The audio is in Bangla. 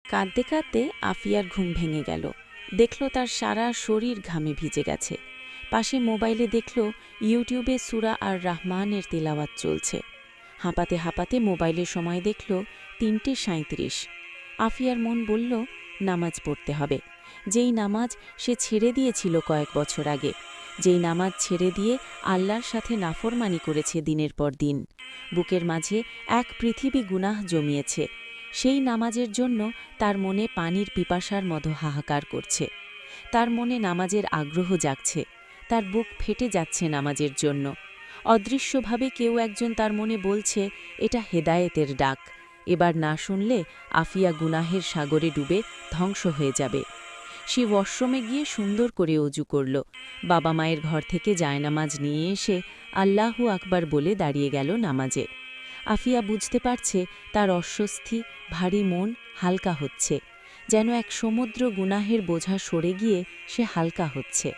কাঁদতে কাঁদতে আফিয়ার ঘুম ভেঙে গেল। দেখল তার সারা শরীর ঘামে ভিজে গেছে। পাশে মোবাইলে দেখল ইউটিউবে সূরা আর রাহমানের তিলাওয়াত চলছে। হাঁপাতে হাঁপাতে মোবাইলের সময় দেখল ৩:৩৭। আফিয়ার মন বলল, নামাজ পড়তে হবে। যেই নামাজ সে ছেড়ে দিয়েছিল কয়েক বছর আগে, যেই নামাজ ছেড়ে দিয়ে আল্লাহর সাথে নাফরমানি করেছে দিনের পর দিন। বুকের মাঝে এক পৃথিবী গুনাহ জমিয়েছে। সেই নামাজের জন্য তার মনে পানির পিপাসার মতো হাহাকার করছে। তার মনে নামাজের আগ্রহ জাগছে। তার বুক ফেটে যাচ্ছে নামাজের জন্য। অদৃশ্যভাবে কেউ একজন তার মনে বলছে, এটা হেদায়েতের ডাক। এবার না শুনলে আফিয়া গুনাহের সাগরে ডুবে ধ্বংস হয়ে যাবে। সে ওয়াশরুমে গিয়ে সুন্দর করে অজু করল। বাবা মায়ের ঘর থেকে জায়নামাজ নিয়ে এসে আল্লাহু আকবার বলে দাঁড়িয়ে গেল নামাজে। আফিয়া বুঝতে পারছে তার অস্বস্তি, ভারী মন হালকা হচ্ছে, যেন এক সমুদ্র গুনাহের বোঝা সরে গিয়ে সে হালকা হচ্ছে।